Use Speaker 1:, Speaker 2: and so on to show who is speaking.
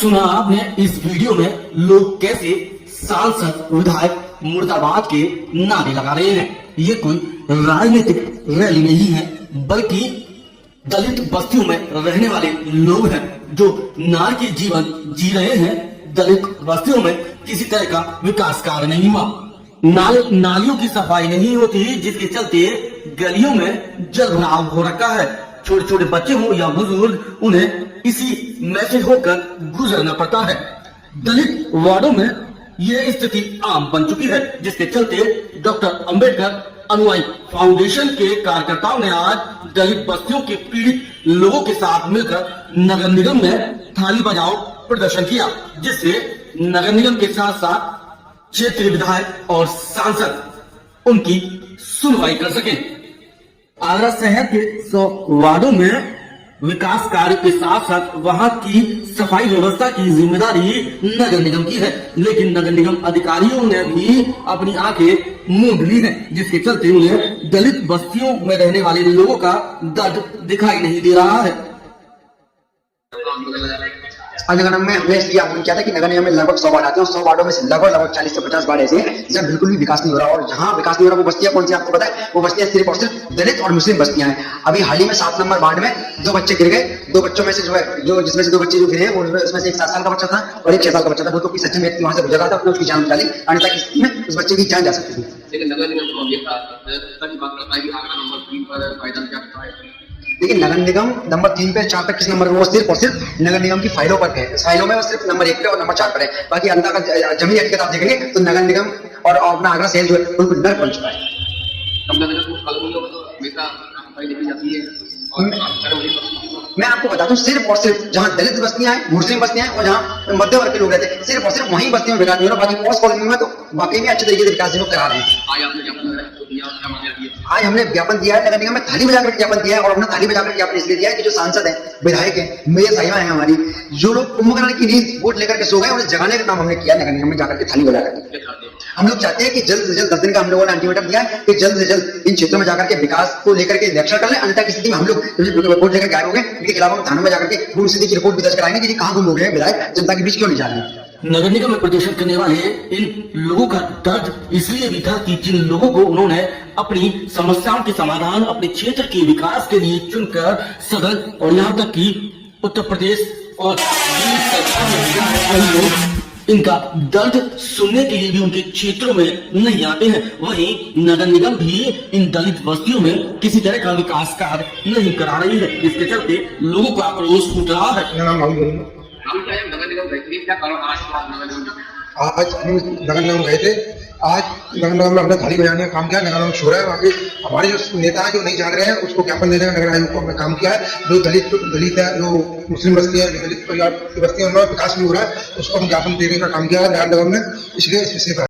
Speaker 1: सुना आपने इस वीडियो में लोग कैसे सांसद विधायक मुर्दाबाद के नारे लगा रहे हैं। ये कोई राजनीतिक रैली नहीं है, बल्कि दलित बस्तियों में रहने वाले लोग हैं जो नार के जीवन जी रहे हैं। दलित बस्तियों में किसी तरह का विकास कार्य नहीं हुआ, नालियों की सफाई नहीं होती, जिसके चलते गलियों में जल भराव हो रखा है। छोटे छोटे बच्चे हो या बुजुर्ग, उन्हें इसी में से होकर गुजरना पड़ता है। दलित वार्डों में यह स्थिति आम बन चुकी है, जिसके चलते डॉक्टर अंबेडकर अनुयायी फाउंडेशन के कार्यकर्ताओं ने आज दलित बस्तियों के पीड़ित लोगों के साथ मिलकर नगर निगम में थाली बजाओ प्रदर्शन किया, जिससे नगर निगम के साथ साथ क्षेत्रीय विधायक और सांसद उनकी सुनवाई कर सके। आगरा शहर के 100 वार्डों में विकास कार्य के साथ साथ वहां की सफाई व्यवस्था की जिम्मेदारी नगर निगम की है, लेकिन नगर निगम अधिकारियों ने भी अपनी आंखें मूंद ली है, जिसके चलते उन्हें दलित बस्तियों में रहने वाले लोगों का दर्द दिखाई नहीं दे रहा है।
Speaker 2: नगर निगम में हमने इसलिए आंदोलन किया था कि नगर निगम में लगभग 100 वार्ड आते हैं और 100 वार्डों में से लगभग 40 से 50 वार्ड ऐसे हैं जहाँ बिल्कुल भी विकास नहीं हो रहा। और जहाँ विकास नहीं हो रहा वो बस्तियां कौन सी आपको पता है? वो बस्तियां सिर्फ और सिर्फ दलित और मुस्लिम बस्तियां हैं। अभी हाल ही में 7 नंबर वार्ड में 2 बच्चे गिर गए। 2 बच्चों में से जिसमें से 2 बच्चे जो गिरे उसमें से एक 7 साल का बच्चा था और एक 6 साल का बच्चा था। वो तो किसी सच्चे व्यक्ति वहां से गुजर रहा था, अपने उसकी जान निकाली, अन्यथा की स्थिति में उस बच्चे की जान जा सकती थी।
Speaker 3: लेकिन नगर निगम को ये बात करता है कि आगरा नंबर 3 पर फायदा क्या करता है।
Speaker 2: लेकिन नगर निगम नंबर 3 पे 4 तक किस नंबर में? वो सिर्फ और सिर्फ नगर निगम की फाइलों पर है। फाइलों में वो सिर्फ नंबर 1 पे और नंबर 4 पर है। बाकी अंदर का जमीनी हकीकत आप देखेंगे तो नगर निगम और अपना आगरा शहर जो है बिल्कुल नर्क बन चुका है।
Speaker 3: नगर निगम को कानूनों हमेशा सफाई देखी जाती है।
Speaker 2: मैं आपको बता दूं, सिर्फ और सिर्फ जहां दलित बस्तियां हैं, मुस्लिम बस्तियां हैं और जहां मध्य वर्ग के लोग रहते हैं, सिर्फ और सिर्फ वहीं बस्तियों में विकास नहीं हो रहा। बाकी पॉस कॉलोनी में तो वाकई में अच्छे तरीके से विकास लोग करा रहे हैं। आज हमने ज्ञापन दिया है, नगर निगम में थाली बजाकर ज्ञापन दिया है और हमने थाली बजाकर ज्ञापन इसलिए दिया है कि जो सांसद हैं, विधायक हैं, मेयर साहिबा हैं हमारी, जो लोग कुंभकर्ण की नींद वोट लेकर के सो गए, उन्हें जगाने का काम हमने किया नगर निगम में जाकर के थाली बजाकर। हम लोग चाहते हैं कि जल्द से जल्द 10 दिन का हम लोगों ने अल्टीमेटम दिया है कि जल्द से जल्द इन क्षेत्रों में जाकर के विकास को लेकर के निरीक्षण कर लें, अन्यथा की स्थिति में हम लोग रिपोर्ट लेकर गायब हो गए। इनके खिलाफ हम थानों में जाकर के गुम स्थिति की रिपोर्ट भी दर्ज कराएंगे कि कहाँ गुम हो गए हैं विधायक, जनता के बीच क्यों नहीं जा रहे।
Speaker 1: नगर निगम में प्रदर्शन करने वाले इन लोगों का दर्द इसलिए भी था कि जिन लोगों को उन्होंने अपनी समस्याओं के समाधान अपने क्षेत्र के विकास के लिए चुनकर सदन और यहाँ तक कि उत्तर प्रदेश और सरकार में भेजा है, वही लोग इनका दर्द सुनने के लिए भी उनके क्षेत्रों में नहीं आते हैं। वहीं नगर निगम भी इन दलित बस्तियों में किसी तरह का विकास कार्य नहीं करा रही है, जिसके चलते लोगों का आक्रोश फूट रहा है।
Speaker 4: आज हम नगर निगम गए थे। आज नगर निगम में अपने थाली बजाने का काम किया। नगर निगम छोड़ा है, बाकी हमारे जो नेता है जो नहीं जान रहे हैं उसको ज्ञापन देने का नगर आयोग को हमने काम किया है। जो दलित है, जो मुस्लिम बस्ती है, जो दलित परिवार की बस्ती है, उनमें विकास नहीं हो रहा है, उसको हम ज्ञापन देने का काम किया है नगर निगम ने। इसलिए इस विषय पर